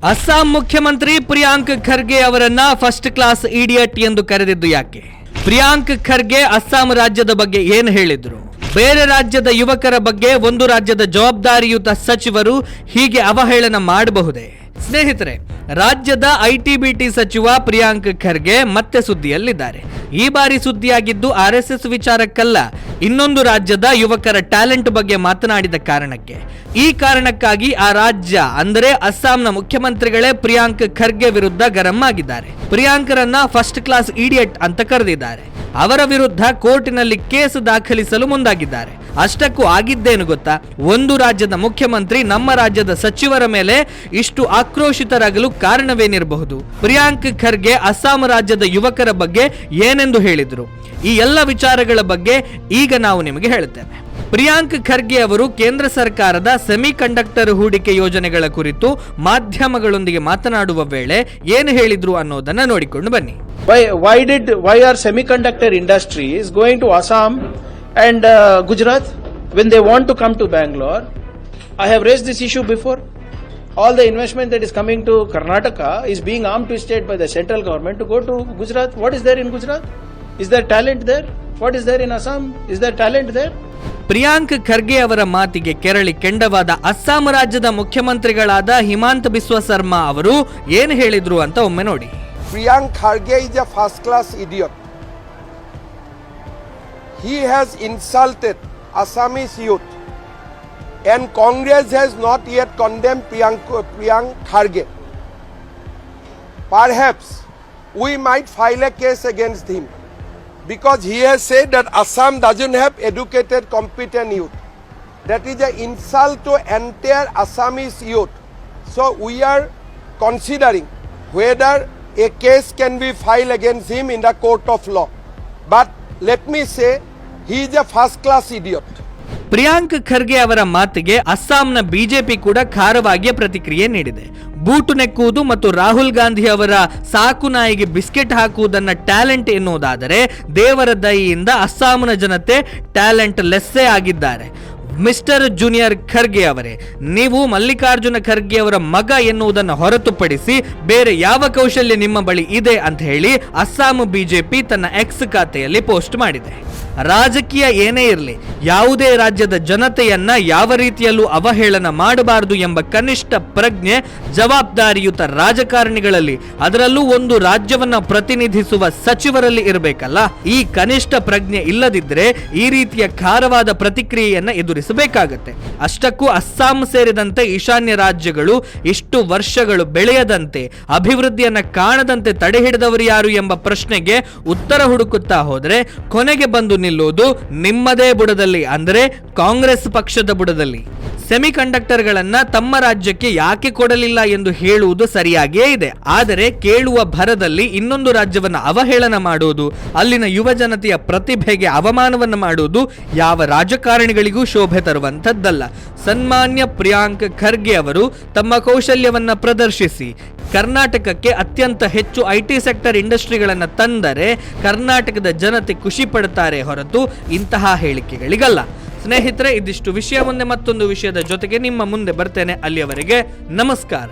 ಅಸ್ಸಾಂ ಮುಖ್ಯಮಂತ್ರಿ ಪ್ರಿಯಾಂಕ್ ಖರ್ಗೆ ಅವರನ್ನ first class idiot ಎಂದು ಕರೆದಿದ್ದು ಯಾಕೆ? ಪ್ರಿಯಾಂಕ್ ಖರ್ಗೆ ಅಸ್ಸಾಂ ರಾಜ್ಯದ ಬಗ್ಗೆ ಏನು ಹೇಳಿದ್ರು? ಬೇರೆ ರಾಜ್ಯದ ಯುವಕರ ಬಗ್ಗೆ ಒಂದು ರಾಜ್ಯದ ಜವಾಬ್ದಾರಿಯುತ ಸಚಿವರು ಹೀಗೆ ಅವಹೇಳನ ಮಾಡಬಹುದೇ? ಸ್ನೇಹಿತರೆ, ರಾಜ್ಯದ ಐಟಿ-ಬಿಟಿ ಸಚಿವ ಪ್ರಿಯಾಂಕ್ ಖರ್ಗೆ ಮತ್ತೆ ಸುದ್ದಿಯಲ್ಲಿದ್ದಾರೆ. ಈ ಬಾರಿ ಸುದ್ದಿಯಾಗಿದ್ದು RSS ವಿಚಾರಕ್ಕಲ್ಲ, ಇನ್ನೊಂದು ರಾಜ್ಯದ ಯುವಕರ ಟ್ಯಾಲೆಂಟ್ ಬಗ್ಗೆ ಮಾತನಾಡಿದ ಕಾರಣಕ್ಕೆ. ಈ ಕಾರಣಕ್ಕಾಗಿ ಆ ರಾಜ್ಯ ಅಂದರೆ ಅಸ್ಸಾಂನ ಮುಖ್ಯಮಂತ್ರಿಗಳೇ ಪ್ರಿಯಾಂಕ್ ಖರ್ಗೆ ವಿರುದ್ಧ ಗರಂ ಆಗಿದ್ದಾರೆ. ಪ್ರಿಯಾಂಕರನ್ನ ಫಸ್ಟ್ ಕ್ಲಾಸ್ ಇಡಿಯಟ್ ಅಂತ ಕರೆದಿದ್ದಾರೆ. ಅವರ ವಿರುದ್ಧ ಕೋರ್ಟಿನಲ್ಲಿ ಕೇಸ್ ದಾಖಲಿಸಲು ಮುಂದಾಗಿದ್ದಾರೆ. ಅಷ್ಟಕ್ಕೂ ಆಗಿದ್ದೇನು ಗೊತ್ತಾ? ಒಂದು ರಾಜ್ಯದ ಮುಖ್ಯಮಂತ್ರಿ ನಮ್ಮ ರಾಜ್ಯದ ಸಚಿವರ ಮೇಲೆ ಇಷ್ಟು ಆಕ್ರೋಶಿತರಾಗಲು ಕಾರಣವೇನಿರಬಹುದು? ಪ್ರಿಯಾಂಕ್ ಖರ್ಗೆ ಅಸ್ಸಾಂ ರಾಜ್ಯದ ಯುವಕರ ಬಗ್ಗೆ ಏನೆಂದು ಹೇಳಿದ್ರು? ಈ ಎಲ್ಲ ವಿಚಾರಗಳ ಬಗ್ಗೆ ಈಗ ನಾವು ನಿಮಗೆ ಹೇಳುತ್ತೇವೆ. ಪ್ರಿಯಾಂಕ್ ಖರ್ಗೆ ಅವರು ಕೇಂದ್ರ ಸರ್ಕಾರದ ಸೆಮಿಕಂಡಕ್ಟರ್ ಹೂಡಿಕೆ ಯೋಜನೆಗಳ ಕುರಿತು ಮಾಧ್ಯಮಗಳೊಂದಿಗೆ ಮಾತನಾಡುವ ವೇಳೆ ಏನು ಹೇಳಿದ್ರು ಅನ್ನೋದನ್ನ ನೋಡಿಕೊಂಡು ಬನ್ನಿ. Why are semiconductor industries going to Assam and Gujarat when they want to come to Bangalore? I have raised this issue before. All the investment that is coming to Karnataka is being arm twisted by the central government to go to Gujarat. What is there in Gujarat? Is there talent there? What is there in Assam? Is there talent there? Priyank Kharge ಅವರ ಮಾತಿಗೆ ಕೆರಳಿ ಕೆಂಡವಾದ ಅಸ್ಸಾಂ ರಾಜ್ಯದ ಮುಖ್ಯಮಂತ್ರಿಗಳಾದ ಹಿಮಾಂತ ಬಿಸ್ವಾ ಸರ್ಮಾ ಅವರು ಏನು ಹೇಳಿದ್ರು ಅಂತ ಒಮ್ಮೆ ನೋಡಿ. Priyank Kharge is a first-class idiot. He has insulted Assamese youth, and Congress has not yet condemned Priyank Kharge. Perhaps we might file a case against him because he has said that Assam doesn't have educated, competent youth. That is an insult to entire Assamese youth. So we are considering whether a case can be filed against him in the court of law. But let me say, he is a first-class idiot. Priyank Kharge ಅವರ ಮಾತಿಗೆ ಅಸ್ಸಾಂನ BJP ಕೂಡ ಖಾರವಾಗಿ ಪ್ರತಿಕ್ರಿಯೆ ನೀಡಿದೆ. Boot ನೆಕ್ಕುವುದು ಮತ್ತು ರಾಹುಲ್ ಗಾಂಧಿ ಅವರ ಸಾಕು ನಾಯಿಗೆ ಬಿಸ್ಕೆಟ್ ಹಾಕುವುದನ್ನ ಟ್ಯಾಲೆಂಟ್ ಎನ್ನುವುದಾದರೆ, ದೇವರ ದಯೆಯಿಂದ ಅಸ್ಸಾಂನ ಜನತೆ ಟ್ಯಾಲೆಂಟ್ ಲೆಸ್ಸೇ ಆಗಿದ್ದಾರೆ. ಮಿಸ್ಟರ್ ಜೂನಿಯರ್ ಖರ್ಗೆ ಅವರೇ, ನೀವು ಮಲ್ಲಿಕಾರ್ಜುನ ಖರ್ಗೆ ಅವರ ಮಗ ಎನ್ನುವುದನ್ನು ಹೊರತುಪಡಿಸಿ ಬೇರೆ ಯಾವ ಕೌಶಲ್ಯ ನಿಮ್ಮ ಬಳಿ ಇದೆ ಅಂತ ಹೇಳಿ ಅಸ್ಸಾಂ ಬಿಜೆಪಿ ತನ್ನ ಎಕ್ಸ್ ಖಾತೆಯಲ್ಲಿ ಪೋಸ್ಟ್ ಮಾಡಿದೆ. ರಾಜಕೀಯ ಏನೇ ಇರಲಿ, ಯಾವುದೇ ರಾಜ್ಯದ ಜನತೆಯನ್ನ ಯಾವ ರೀತಿಯಲ್ಲೂ ಅವಹೇಳನ ಮಾಡಬಾರದು ಎಂಬ ಕನಿಷ್ಠ ಪ್ರಜ್ಞೆ ಜವಾಬ್ದಾರಿಯುತ ರಾಜಕಾರಣಿಗಳಲ್ಲಿ, ಅದರಲ್ಲೂ ಒಂದು ರಾಜ್ಯವನ್ನ ಪ್ರತಿನಿಧಿಸುವ ಸಚಿವರಲ್ಲಿ ಇರಬೇಕಲ್ಲ. ಈ ಕನಿಷ್ಠ ಪ್ರಜ್ಞೆ ಇಲ್ಲದಿದ್ದರೆ ಈ ರೀತಿಯ ಖಾರವಾದ ಪ್ರತಿಕ್ರಿಯೆಯನ್ನ ಎದುರಿಸಬೇಕಾಗತ್ತೆ. ಅಷ್ಟಕ್ಕೂ ಅಸ್ಸಾಂ ಸೇರಿದಂತೆ ಈಶಾನ್ಯ ರಾಜ್ಯಗಳು ಇಷ್ಟು ವರ್ಷಗಳು ಬೆಳೆಯದಂತೆ, ಅಭಿವೃದ್ಧಿಯನ್ನ ಕಾಣದಂತೆ ತಡೆಹಿಡಿದವರು ಯಾರು ಎಂಬ ಪ್ರಶ್ನೆಗೆ ಉತ್ತರ ಹುಡುಕುತ್ತಾ ಹೋದರೆ ಕೊನೆಗೆ ಬಂದು ನಿಲ್ಲುವುದು ನಿಮ್ಮದೇ ಬುಡದಲ್ಲಿ, ಅಂದರೆ ಕಾಂಗ್ರೆಸ್ ಪಕ್ಷದ ಬುಡದಲ್ಲಿ. ಸೆಮಿಕಂಡಕ್ಟರ್ಗಳನ್ನ ತಮ್ಮ ರಾಜ್ಯಕ್ಕೆ ಯಾಕೆ ಕೊಡಲಿಲ್ಲ ಎಂದು ಹೇಳುವುದು ಸರಿಯಾಗಿಯೇ ಇದೆ. ಆದರೆ ಕೇಳುವ ಭರದಲ್ಲಿ ಇನ್ನೊಂದು ರಾಜ್ಯವನ್ನ ಅವಹೇಳನ ಮಾಡುವುದು, ಅಲ್ಲಿನ ಯುವ ಜನತೆಯ ಪ್ರತಿಭೆಗೆ ಅವಮಾನವನ್ನು ಮಾಡುವುದು ಯಾವ ರಾಜಕಾರಣಿಗಳಿಗೂ ಶೋಭೆ ತರುವಂಥದ್ದಲ್ಲ. ಸನ್ಮಾನ್ಯ ಪ್ರಿಯಾಂಕ್ ಖರ್ಗೆ ಅವರು ತಮ್ಮ ಕೌಶಲ್ಯವನ್ನ ಪ್ರದರ್ಶಿಸಿ ಕರ್ನಾಟಕಕ್ಕೆ ಅತ್ಯಂತ ಹೆಚ್ಚು ಐಟಿ ಸೆಕ್ಟರ್ ಇಂಡಸ್ಟ್ರಿಗಳನ್ನು ತಂದರೆ ಕರ್ನಾಟಕದ ಜನತೆ ಖುಷಿ ಪಡುತ್ತಾರೆ ಹೊರತು ಇಂತಹ ಹೇಳಿಕೆಗಳಿಗಲ್ಲ. ಸ್ನೇಹಿತರೆ, ಇದಿಷ್ಟು ವಿಷಯ. ಮುಂದೆ ಮತ್ತೊಂದು ವಿಷಯದ ಜೊತೆಗೆ ನಿಮ್ಮ ಮುಂದೆ ಬರ್ತೇನೆ. ಅಲ್ಲಿಯವರೆಗೆ ನಮಸ್ಕಾರ.